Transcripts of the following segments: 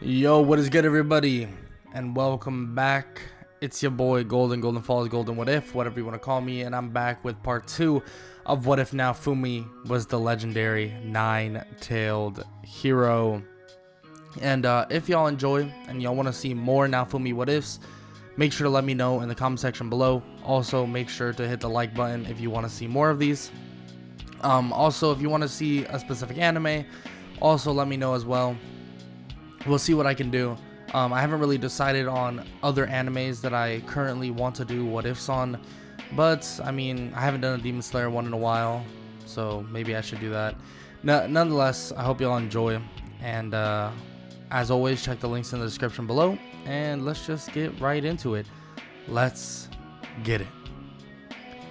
Yo, what is good, everybody? And welcome back. It's your boy Golden Falls, Golden What If, whatever you want to call me, and I'm back with part 2 of What If Naofumi was the legendary nine-tailed hero. And if y'all enjoy and y'all want to see more Naofumi What Ifs, make sure to let me know in the comment section below. Also, make sure to hit the like button if you want to see more of these. Also, if you want to see a specific anime, also let me know as well. We'll see what I can do. I haven't really decided on other animes that I currently want to do what ifs on, but I mean, I haven't done a Demon Slayer one in a while, so maybe I should do that. Nonetheless, I hope y'all enjoy, and as always, check the links in the description below, and let's just get right into it. Let's get it.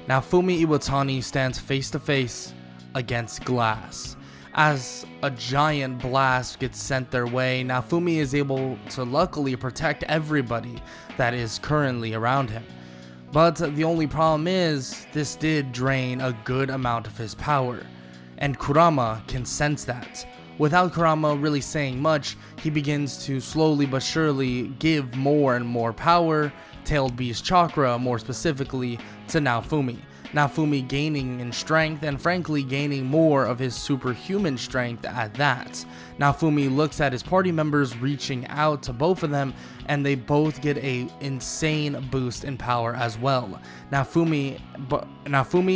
Now, Naofumi Iwatani stands face to face against Glass. As a giant blast gets sent their way, Naofumi is able to luckily protect everybody that is currently around him. But the only problem is, this did drain a good amount of his power, and Kurama can sense that. Without Kurama really saying much, he begins to slowly but surely give more and more power, Tailed Beast Chakra more specifically, to Naofumi. Naofumi gaining in strength and frankly gaining more of his superhuman strength at that. Naofumi looks at his party members reaching out to both of them, and they both get a insane boost in power as well. Naofumi,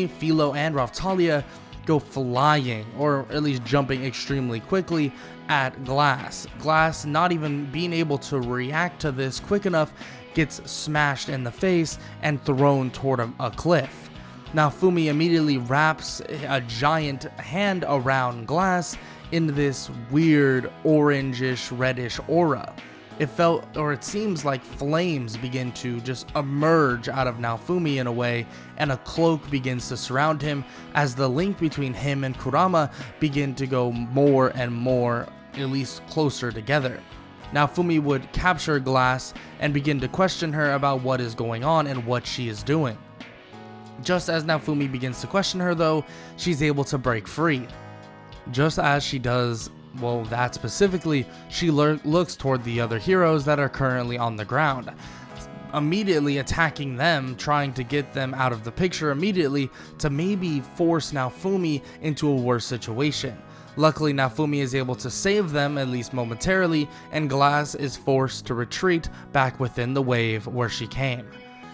Philo, and Raphtalia go flying, or at least jumping extremely quickly at Glass. Glass, not even being able to react to this quick enough, gets smashed in the face and thrown toward a cliff. Naofumi immediately wraps a giant hand around Glass in this weird orangish reddish aura. It seems like flames begin to just emerge out of Naofumi in a way, and a cloak begins to surround him as the link between him and Kurama begin to go more and more, at least closer together. Naofumi would capture Glass and begin to question her about what is going on and what she is doing. Just as Naofumi begins to question her though, she's able to break free. Just as she does, well, that specifically, she looks toward the other heroes that are currently on the ground, immediately attacking them, trying to get them out of the picture immediately to maybe force Naofumi into a worse situation. Luckily, Naofumi is able to save them, at least momentarily, and Glass is forced to retreat back within the wave where she came.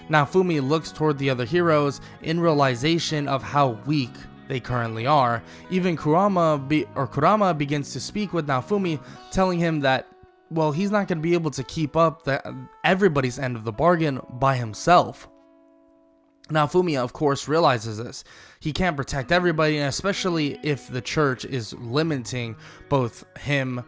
Naofumi looks toward the other heroes in realization of how weak they currently are. Even Kurama begins to speak with Naofumi, telling him that, well, he's not going to be able to keep up everybody's end of the bargain by himself. Naofumi, of course, realizes this. He can't protect everybody, especially if the church is limiting both him,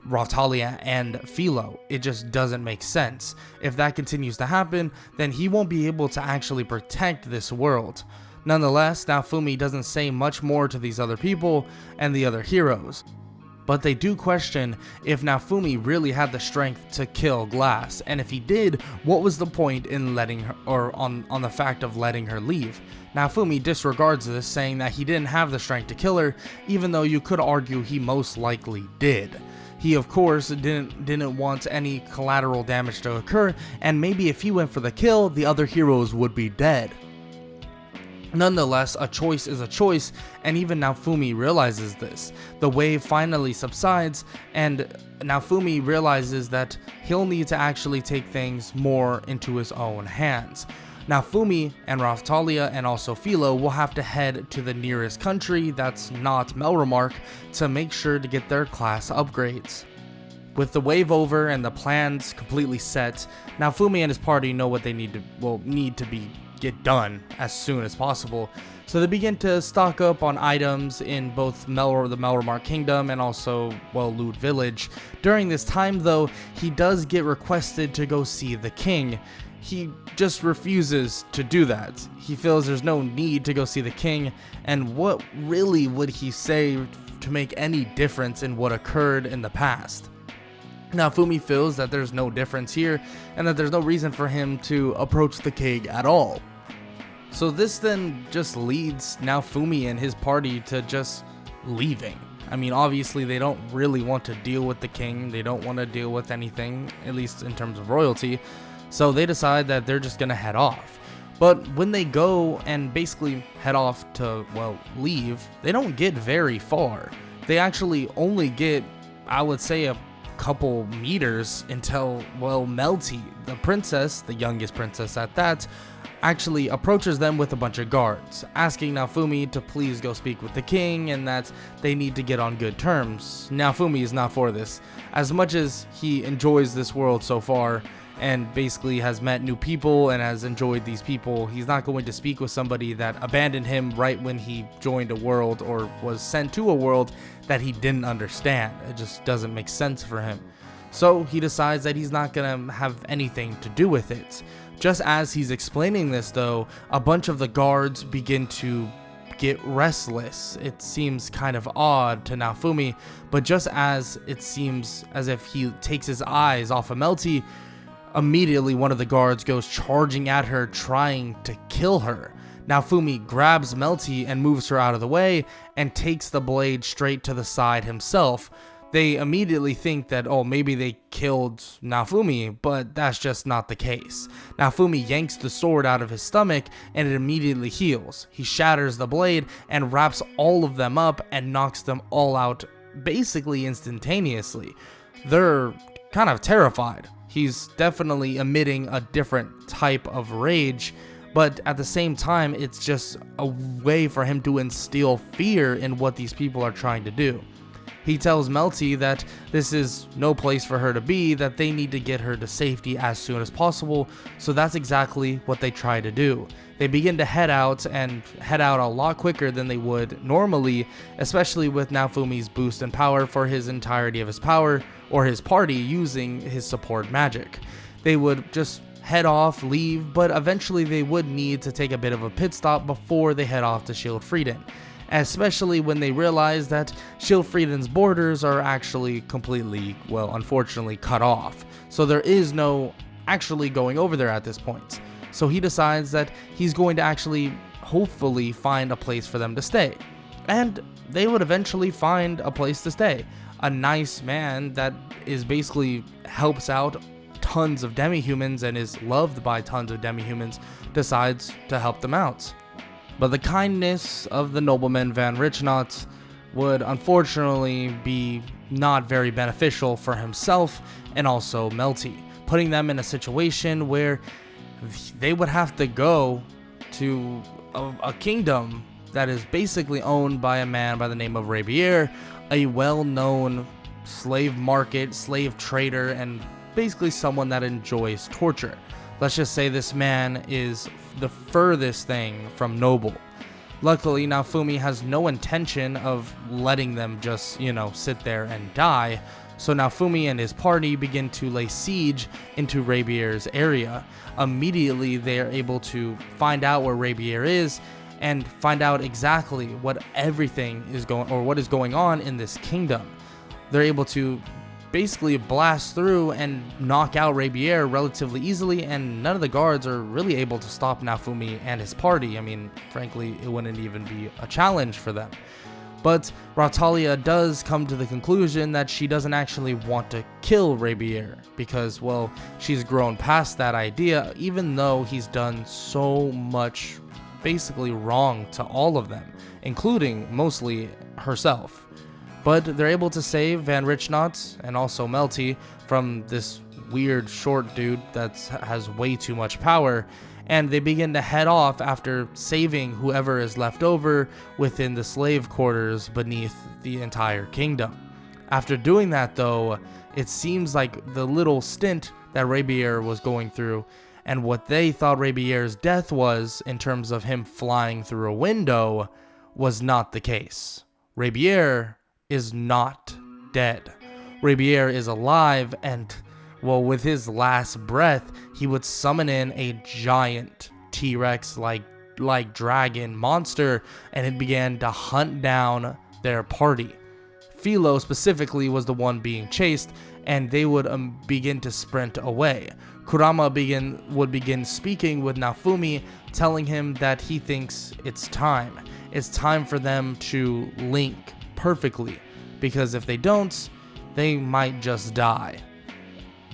Raphtalia, and Philo. It just doesn't make sense. If that continues to happen, then he won't be able to actually protect this world. Nonetheless, Naofumi doesn't say much more to these other people and the other heroes, but they do question if Naofumi really had the strength to kill Glass, and if he did, what was the point in letting her, or on the fact of letting her leave. Naofumi disregards this, saying that he didn't have the strength to kill her, even though you could argue he most likely did. He, of course, didn't want any collateral damage to occur, and maybe if he went for the kill, the other heroes would be dead. Nonetheless, a choice is a choice, and even Naofumi realizes this. The wave finally subsides, and Naofumi realizes that he'll need to actually take things more into his own hands. Naofumi and Raphtalia and also Philo will have to head to the nearest country that's not Melromark to make sure to get their class upgrades. With the wave over and the plans completely set, Naofumi and his party know what they need to get done as soon as possible. So they begin to stock up on items in both the Melromark Kingdom and also, well, Loot Village. During this time though, he does get requested to go see the king. He just refuses to do that. He feels there's no need to go see the king, and what really would he say to make any difference in what occurred in the past? Naofumi feels that there's no difference here, and that there's no reason for him to approach the king at all. So this then just leads Naofumi and his party to just leaving. I mean, obviously they don't really want to deal with the king. They don't want to deal with anything, at least in terms of royalty. So they decide that they're just going to head off. But when they go and basically head off to, well, leave, they don't get very far. They actually only get, I would say, a couple meters until, well, Melty, the princess, the youngest princess at that, actually approaches them with a bunch of guards, asking Naofumi to please go speak with the king and that they need to get on good terms. Naofumi is not for this. As much as he enjoys this world so far, and basically has met new people and has enjoyed these people, he's not going to speak with somebody that abandoned him right when he joined a world or was sent to a world that he didn't understand. It just doesn't make sense for him. So he decides that he's not going to have anything to do with it. Just as he's explaining this though, a bunch of the guards begin to get restless. It seems kind of odd to Naofumi, but just as it seems as if he takes his eyes off of Melty, immediately one of the guards goes charging at her, trying to kill her. Naofumi grabs Melty and moves her out of the way and takes the blade straight to the side himself. They immediately think that, oh, maybe they killed Naofumi, but that's just not the case. Naofumi yanks the sword out of his stomach and it immediately heals. He shatters the blade and wraps all of them up and knocks them all out basically instantaneously. They're kind of terrified. He's definitely emitting a different type of rage, but at the same time, it's just a way for him to instill fear in what these people are trying to do. He tells Melty that this is no place for her to be, that they need to get her to safety as soon as possible, so that's exactly what they try to do. They begin to head out a lot quicker than they would normally, especially with Naofumi's boost in power for his entirety of his power, or his party using his support magic. They would just head off, leave, but eventually they would need to take a bit of a pit stop before they head off to Schildfrieden. Especially when they realize that Schildfrieden's borders are actually completely, well, unfortunately cut off. So there is no actually going over there at this point. So he decides that he's going to actually, hopefully, find a place for them to stay. And they would eventually find a place to stay. A nice man that is basically helps out tons of demi-humans and is loved by tons of demi-humans decides to help them out. But the kindness of the nobleman Van Richnot would unfortunately be not very beneficial for himself and also Melty, putting them in a situation where they would have to go to a kingdom that is basically owned by a man by the name of Rabier, a well-known slave market, slave trader, and basically someone that enjoys torture. Let's just say this man is the furthest thing from noble. Luckily, Naofumi has no intention of letting them just, sit there and die. So Naofumi and his party begin to lay siege into Rabier's area. Immediately, they are able to find out where Rabier is and find out exactly what is going on in this kingdom. They're able to basically blast through and knock out Rabier relatively easily, and none of the guards are really able to stop Naofumi and his party. I mean, frankly, it wouldn't even be a challenge for them. But Rautalia does come to the conclusion that she doesn't actually want to kill Rabier because, well, she's grown past that idea, even though he's done so much basically wrong to all of them, including mostly herself. But they're able to save Van Richnot and also Melty from this weird short dude that has way too much power, and they begin to head off after saving whoever is left over within the slave quarters beneath the entire kingdom. After doing that though, it seems like the little stint that Rabier was going through and what they thought Rabier's death was in terms of him flying through a window was not the case. Rabier is not dead. Rabier is alive, and well, with his last breath, he would summon in a giant T-Rex like dragon monster, and it began to hunt down their party. Philo specifically was the one being chased, and they would begin to sprint away. Kurama would begin speaking with Naofumi, telling him that he thinks it's time. It's time for them to link perfectly. because if they don't, they might just die.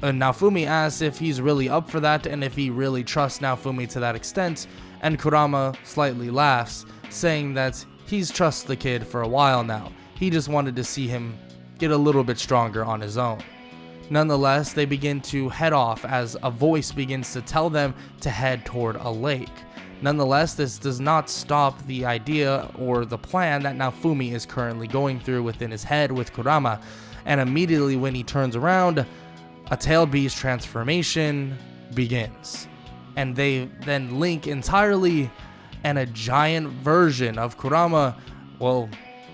And Naofumi asks if he's really up for that and if he really trusts Naofumi to that extent, and Kurama slightly laughs, saying that he's trusted the kid for a while now. He just wanted to see him get a little bit stronger on his own. Nonetheless, they begin to head off as a voice begins to tell them to head toward a lake. Nonetheless, this does not stop the idea or the plan that Naofumi is currently going through within his head with Kurama, and immediately when he turns around, a tailed beast transformation begins. And they then link entirely, and a giant version of Kurama,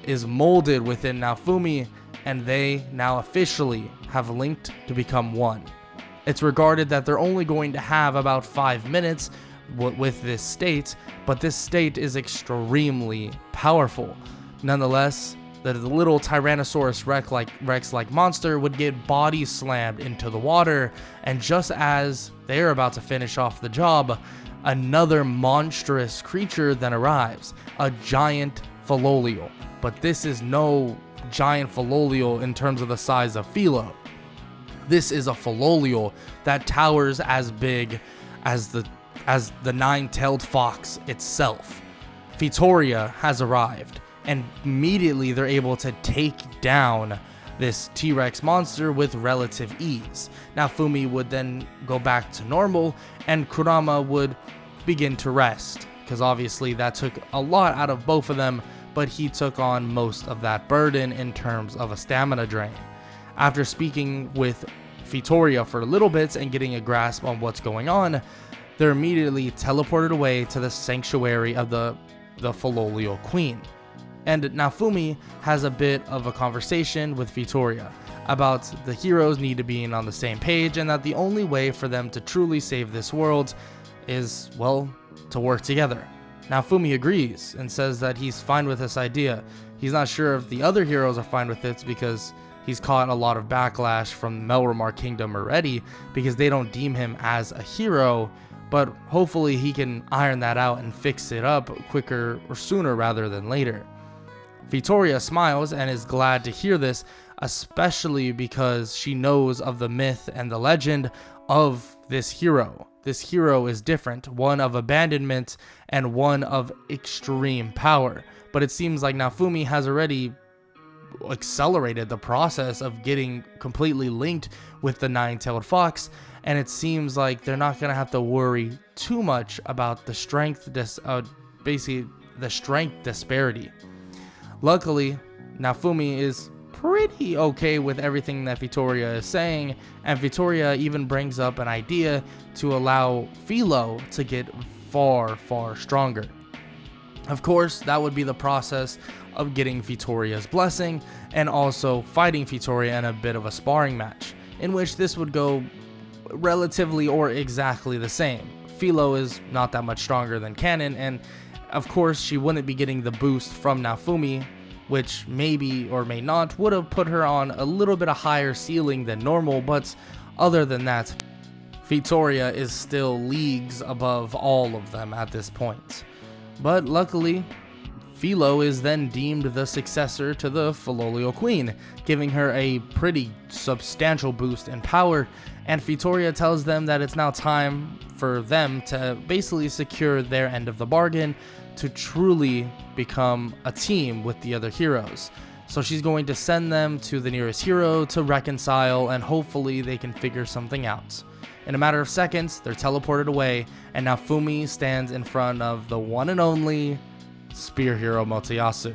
is molded within Naofumi, and they now officially have linked to become one. It's regarded that they're only going to have about 5 minutes with this state, but this state is extremely powerful. Nonetheless, the little Tyrannosaurus Rex-like monster would get body slammed into the water, and just as they're about to finish off the job, another monstrous creature then arrives, a giant Philolio. But this is no giant Philolio in terms of the size of Philo. This is a Philolio that towers as big as the nine-tailed fox itself. Fitoria has arrived, and immediately they're able to take down this T-Rex monster with relative ease. Naofumi would then go back to normal, and Kurama would begin to rest, because obviously that took a lot out of both of them, but he took on most of that burden in terms of a stamina drain. After speaking with Fitoria for a little bit and getting a grasp on what's going on, they're immediately teleported away to the sanctuary of the Philolio Queen. And Naofumi has a bit of a conversation with Fitoria about the heroes need to be on the same page, and that the only way for them to truly save this world is, to work together. Naofumi agrees and says that he's fine with this idea. He's not sure if the other heroes are fine with it because he's caught a lot of backlash from Melromar Kingdom already because they don't deem him as a hero, but hopefully he can iron that out and fix it up quicker or sooner rather than later. Fitoria smiles and is glad to hear this, especially because she knows of the myth and the legend of this hero. This hero is different, one of abandonment and one of extreme power. But it seems like Naofumi has already accelerated the process of getting completely linked with the nine-tailed fox, and it seems like they're not going to have to worry too much about the strength disparity. Luckily, Naofumi is pretty okay with everything that Fitoria is saying, and Fitoria even brings up an idea to allow Philo to get far, far stronger. Of course, that would be the process of getting Fitoria's blessing and also fighting Fitoria in a bit of a sparring match, in which this would go relatively or exactly the same. Philo is not that much stronger than Canon, and of course she wouldn't be getting the boost from Naofumi, which maybe or may not would have put her on a little bit of higher ceiling than normal, but other than that, Fitoria is still leagues above all of them at this point. But luckily, Philo is then deemed the successor to the Philolio Queen, giving her a pretty substantial boost in power, and Fitoria tells them that it's now time for them to basically secure their end of the bargain to truly become a team with the other heroes. So she's going to send them to the nearest hero to reconcile, and hopefully they can figure something out. In a matter of seconds, they're teleported away, and Naofumi stands in front of the one and only spear hero Motoyasu.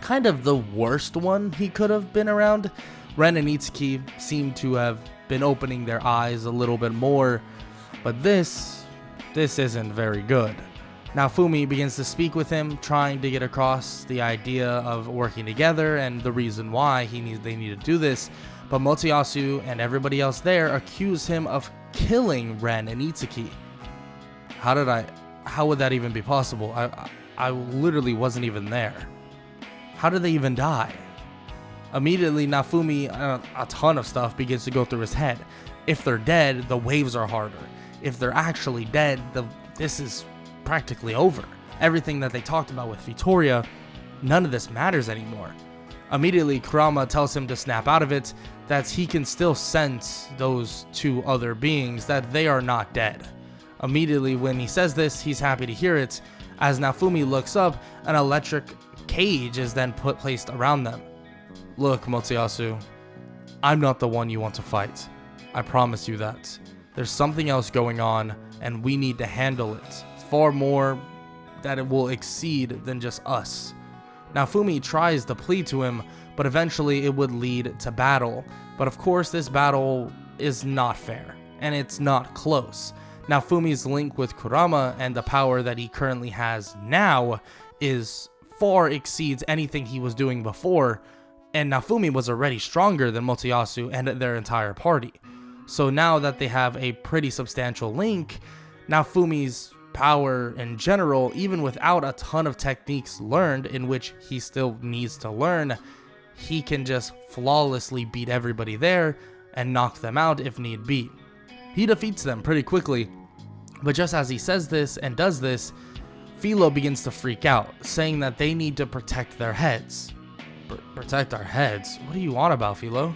Kind of the worst one he could have been around. Ren and Itsuki seem to have been opening their eyes a little bit more, but this isn't very good. Naofumi begins to speak with him, trying to get across the idea of working together and the reason why they need to do this, but Motoyasu and everybody else there accuse him of killing Ren and Itsuki. How would that even be possible? I literally wasn't even there. How did they even die? Immediately, Naofumi, a ton of stuff begins to go through his head. If they're dead, the waves are harder. If they're actually dead, this is practically over. Everything that they talked about with Fitoria, none of this matters anymore. Immediately, Kurama tells him to snap out of it, that he can still sense those two other beings, that they are not dead. Immediately when he says this, he's happy to hear it. As Naofumi looks up, an electric cage is then placed around them. Look, Motoyasu, I'm not the one you want to fight. I promise you that. There's something else going on, and we need to handle it. Far more that it will exceed than just us. Naofumi tries to plead to him, but eventually it would lead to battle. But of course, this battle is not fair, and it's not close. Naofumi's link with Kurama and the power that he currently has now is far exceeds anything he was doing before, and Naofumi was already stronger than Motoyasu and their entire party. So now that they have a pretty substantial link, Naofumi's power in general, even without a ton of techniques learned, in which he still needs to learn, he can just flawlessly beat everybody there and knock them out if need be. He defeats them pretty quickly, but just as he says this and does this, Philo begins to freak out, saying that they need to protect their heads. Protect our heads? What do you want about, Philo?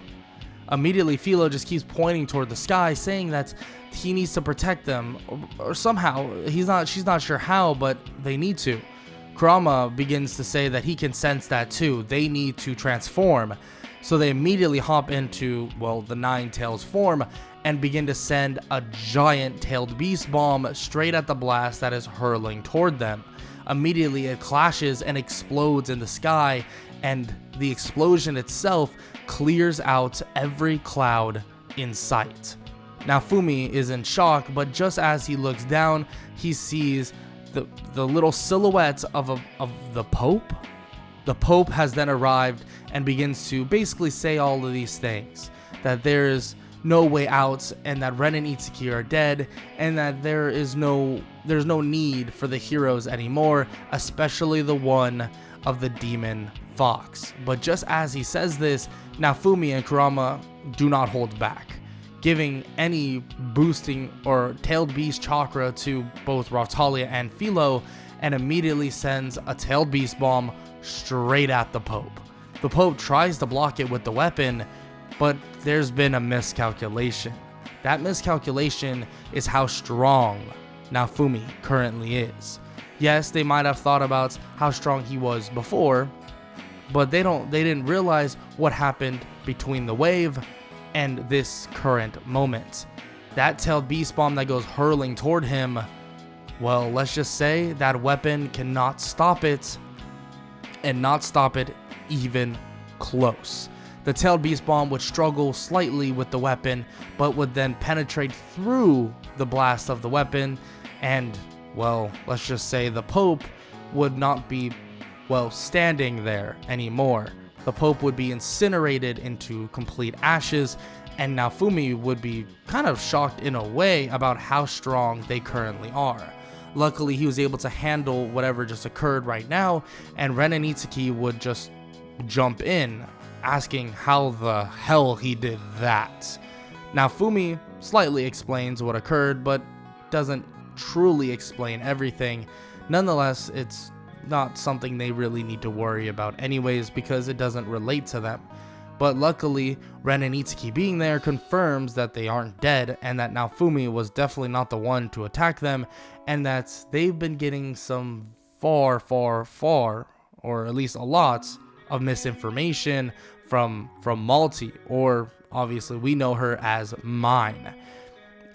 Immediately, Philo just keeps pointing toward the sky, saying that he needs to protect them, or somehow, she's not sure how, but they need to. Kurama begins to say that he can sense that too. They need to transform. So they immediately hop into, well, the Nine Tails form and begin to send a giant tailed beast bomb straight at the blast that is hurling toward them. Immediately it clashes and explodes in the sky, and the explosion itself clears out every cloud in sight. Naofumi is in shock, but just as he looks down, he sees the little silhouette of the Pope. The Pope has then arrived and begins to basically say all of these things, that there is no way out, and that Ren and Itsuki are dead, and that there's no need for the heroes anymore, especially the one of the demon fox. But just as he says this, Naofumi and Kurama do not hold back, giving any boosting or tailed beast chakra to both Raphtalia and Philo, and immediately sends a tailed beast bomb straight at the Pope. The Pope tries to block it with the weapon, but there's been a miscalculation. That miscalculation is how strong Naofumi currently is. Yes, they might have thought about how strong he was before, but they didn't realize what happened between the wave and this current moment. That tailed beast bomb that goes hurling toward him, well, let's just say that weapon cannot stop it, and not stop it even close. The tailed beast bomb would struggle slightly with the weapon, but would then penetrate through the blast of the weapon, and, well, let's just say the Pope would not be, well, standing there anymore. The Pope would be incinerated into complete ashes, and Naofumi would be kind of shocked in a way about how strong they currently are. Luckily, he was able to handle whatever just occurred right now, and Ren and Itsuki would just jump in, asking how the hell he did that. Naofumi slightly explains what occurred, but doesn't truly explain everything. Nonetheless, it's not something they really need to worry about anyways, because it doesn't relate to them. But luckily, Ren and Itsuki being there confirms that they aren't dead, and that Naofumi was definitely not the one to attack them, and that they've been getting some far, or at least a lot, of misinformation from Malti, or obviously we know her as Mine.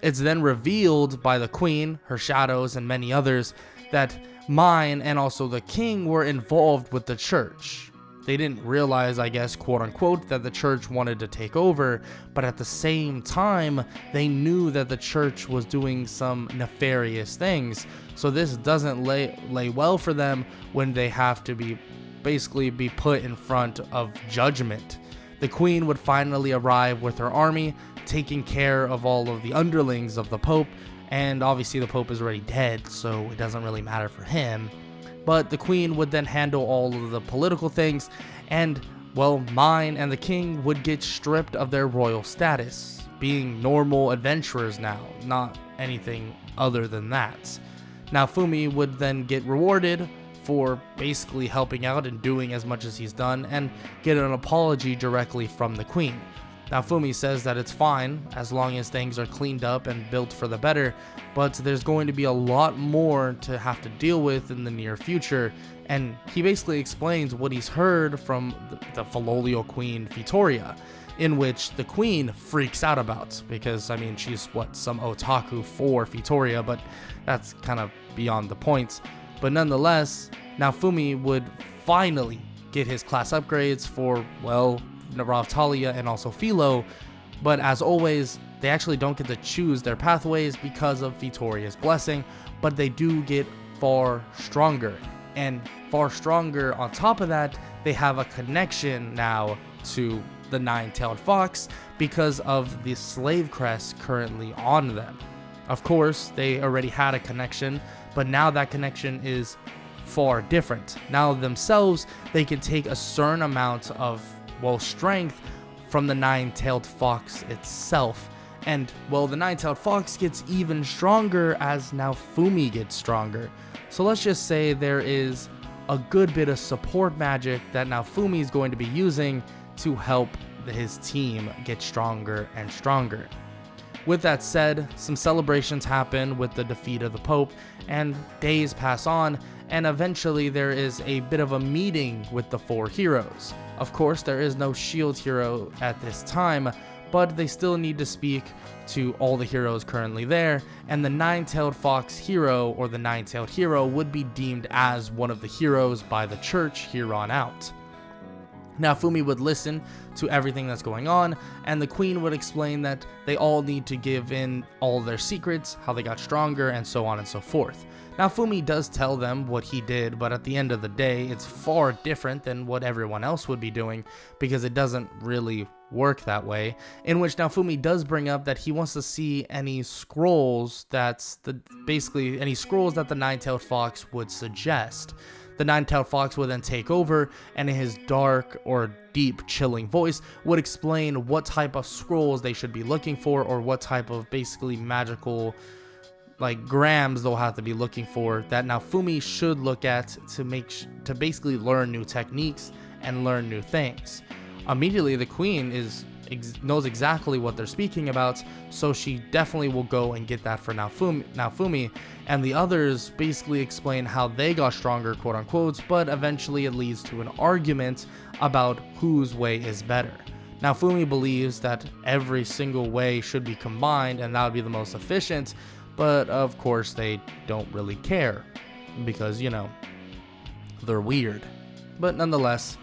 It's then revealed by the Queen, her shadows, and many others that Mine and also the King were involved with the church. They didn't realize, I guess, quote unquote, that the church wanted to take over, but at the same time, they knew that the church was doing some nefarious things. So this doesn't lay well for them when they have to basically be put in front of judgment. The Queen would finally arrive with her army, taking care of all of the underlings of the Pope, and obviously the Pope is already dead, so it doesn't really matter for him. But the Queen would then handle all of the political things, and, well, Mine and the King would get stripped of their royal status, being normal adventurers now, not anything other than that. Naofumi would then get rewarded for basically helping out and doing as much as he's done, and get an apology directly from the queen. Naofumi says that it's fine as long as things are cleaned up and built for the better, but there's going to be a lot more to have to deal with in the near future, and he basically explains what he's heard from the Filolial Queen Vittoria, in which the queen freaks out about, because I mean she's some otaku for Vittoria, but that's kind of beyond the point. But nonetheless, Naofumi would finally get his class upgrades for, well, Ravtalia and also Philo, but as always, they actually don't get to choose their pathways because of Vittoria's blessing, but they do get far stronger. And far stronger on top of that, they have a connection now to the Nine-Tailed Fox because of the slave crest currently on them. Of course, they already had a connection, but now that connection is far different. Now themselves, they can take a certain amount of, well, strength from the Nine-Tailed Fox itself. And, well, the Nine-Tailed Fox gets even stronger as Naofumi gets stronger. So let's just say there is a good bit of support magic that Naofumi is going to be using to help his team get stronger and stronger. With that said, some celebrations happen with the defeat of the Pope, and days pass on, and eventually there is a bit of a meeting with the four heroes. Of course, there is no shield hero at this time, but they still need to speak to all the heroes currently there, and the Nine-Tailed Fox hero, or the Nine-Tailed Hero, would be deemed as one of the heroes by the church here on out. Naofumi would listen to everything that's going on, and the queen would explain that they all need to give in all their secrets, how they got stronger, and so on and so forth. Naofumi does tell them what he did, but at the end of the day, it's far different than what everyone else would be doing, because it doesn't really work that way, in which Naofumi does bring up that he wants to see any scrolls basically any scrolls that the Nine-Tailed Fox would suggest. The Nine-Tailed Fox would then take over, and in his dark or deep chilling voice would explain what type of scrolls they should be looking for, or what type of basically magical grams they'll have to be looking for that Naofumi should look at to basically learn new techniques and learn new things. Immediately, the queen knows exactly what they're speaking about, so she definitely will go and get that for Naofumi, and the others basically explain how they got stronger, quote unquote, but eventually it leads to an argument about whose way is better. Naofumi believes that every single way should be combined and that would be the most efficient, but of course they don't really care because, you know, they're weird. But nonetheless,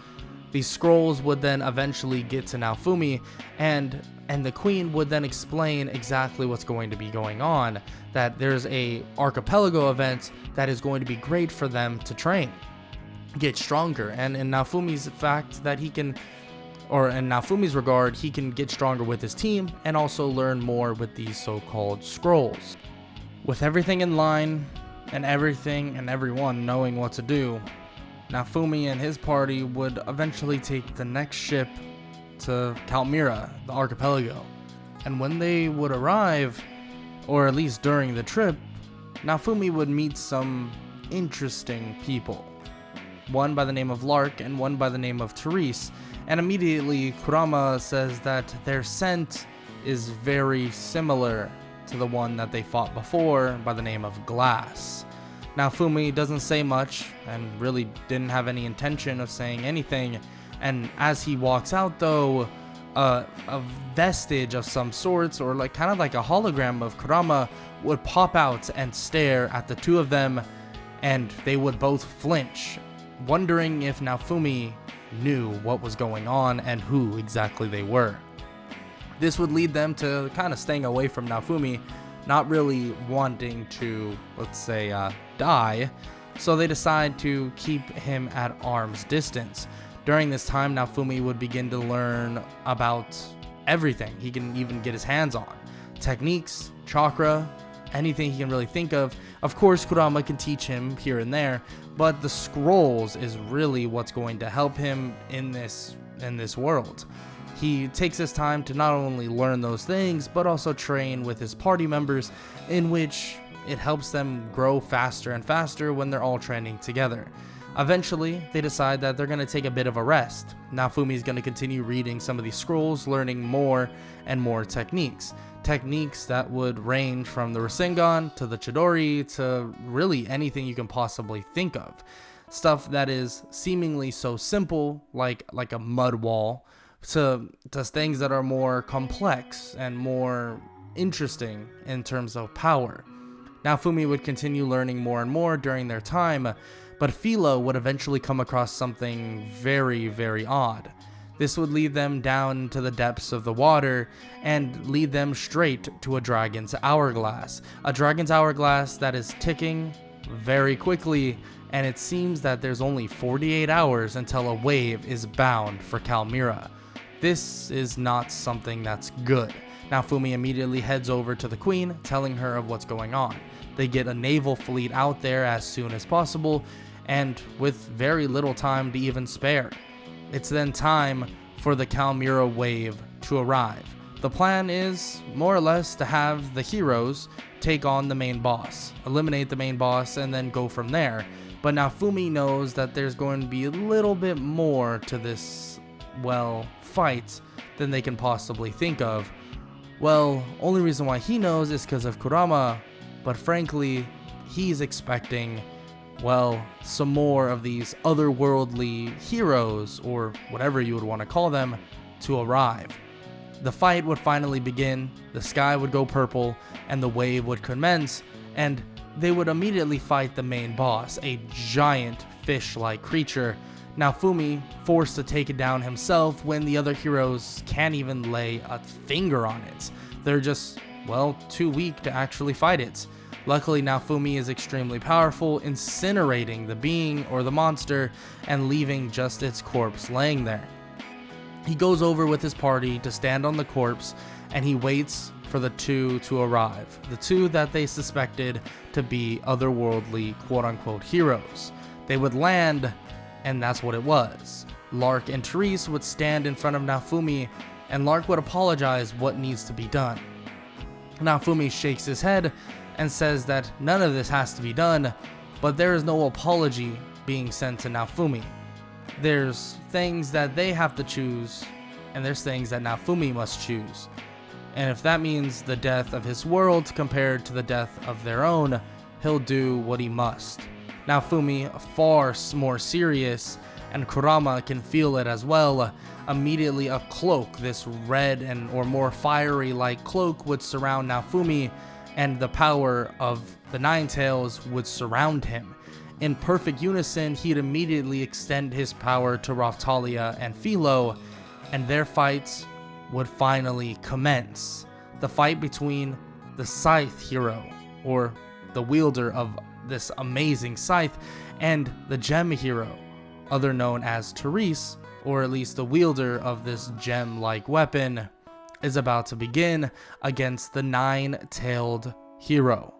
these scrolls would then eventually get to Naofumi, and the queen would then explain exactly what's going to be going on, that there's a archipelago event that is going to be great for them to train, get stronger, and in Naofumi's fact that in Naofumi's regard, he can get stronger with his team and also learn more with these so-called scrolls. With everything in line and everything and everyone knowing what to do, Naofumi and his party would eventually take the next ship to Calmira, the archipelago. And when they would arrive, or at least during the trip, Naofumi would meet some interesting people. One by the name of Lark and one by the name of Therese. And immediately Kurama says that their scent is very similar to the one that they fought before by the name of Glass. Naofumi doesn't say much and really didn't have any intention of saying anything, and as he walks out though, a vestige of some sorts, or kind of like a hologram of Kurama, would pop out and stare at the two of them, and they would both flinch, wondering if Naofumi knew what was going on and who exactly they were. This would lead them to kind of staying away from Naofumi, not really wanting to, let's say, die, so they decide to keep him at arm's distance. During this time, Naofumi would begin to learn about everything he can even get his hands on. Techniques, chakra, anything he can really think of. Of course, Kurama can teach him here and there, but the scrolls is really what's going to help him in this world. He takes his time to not only learn those things, but also train with his party members, in which it helps them grow faster and faster when they're all training together. Eventually, they decide that they're going to take a bit of a rest. Naofumi's going to continue reading some of these scrolls, learning more and more techniques. Techniques that would range from the Rasengan to the Chidori to really anything you can possibly think of. Stuff that is seemingly so simple, like a mud wall, to things that are more complex and more interesting in terms of power. Naofumi would continue learning more and more during their time, but Philo would eventually come across something very, very odd. This would lead them down to the depths of the water and lead them straight to a dragon's hourglass. A dragon's hourglass that is ticking very quickly, and it seems that there's only 48 hours until a wave is bound for Kalmyra. This is not something that's good. Naofumi immediately heads over to the queen, telling her of what's going on. They get a naval fleet out there as soon as possible, and with very little time to even spare. It's then time for the Kalmyra wave to arrive. The plan is more or less to have the heroes take on the main boss, eliminate the main boss, and then go from there. But Naofumi knows that there's going to be a little bit more to this, fight than they can possibly think of. Only reason why he knows is because of Kurama, but frankly, he's expecting, some more of these otherworldly heroes, or whatever you would want to call them, to arrive. The fight would finally begin, the sky would go purple, and the wave would commence, and they would immediately fight the main boss, a giant fish-like creature. Naofumi forced to take it down himself when the other heroes can't even lay a finger on it. They're just, too weak to actually fight it. Luckily, Naofumi is extremely powerful, incinerating the being or the monster and leaving just its corpse laying there. He goes over with his party to stand on the corpse, and he waits for the two to arrive. The two that they suspected to be otherworldly quote-unquote heroes. They would land, and that's what it was. Lark and Therese would stand in front of Naofumi, and Lark would apologize what needs to be done. Naofumi shakes his head and says that none of this has to be done, but there is no apology being sent to Naofumi. There's things that they have to choose, and there's things that Naofumi must choose. And if that means the death of his world compared to the death of their own, he'll do what he must. Naofumi, far more serious, and Kurama can feel it as well. Immediately a cloak, this red or more fiery like cloak, would surround Naofumi, and the power of the Nine Tails would surround him. In perfect unison, he'd immediately extend his power to Raphtalia and Philo, and their fights would finally commence. The fight between the Scythe hero, or the wielder of this amazing scythe, and the Gem hero, other known as Therese, or at least the wielder of this gem-like weapon, is about to begin against the Nine-Tailed hero.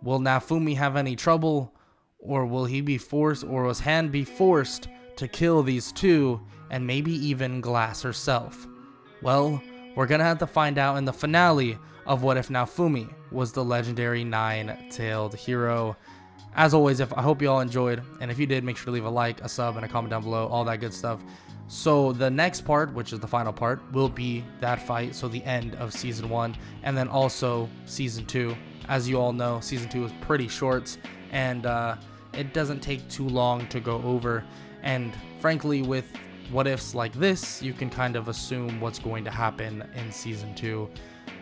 Will Naofumi have any trouble, or will he be forced, or will his hand be forced to kill these two, and maybe even Glass herself? We're gonna have to find out in the finale of What If Naofumi was the legendary Nine-Tailed hero. As always, I hope you all enjoyed, and if you did, make sure to leave a like, a sub, and a comment down below, all that good stuff. So the next part, which is the final part, will be that fight, so the end of Season 1, and then also Season 2. As you all know, Season 2 is pretty short, and it doesn't take too long to go over, and frankly, with what ifs like this, you can kind of assume what's going to happen in Season 2.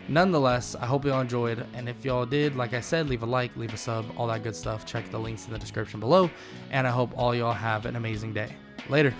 Nonetheless, I hope you all enjoyed, and if y'all did, like I said, leave a like, leave a sub, all that good stuff. Check the links in the description below, and I hope all y'all have an amazing day. Later.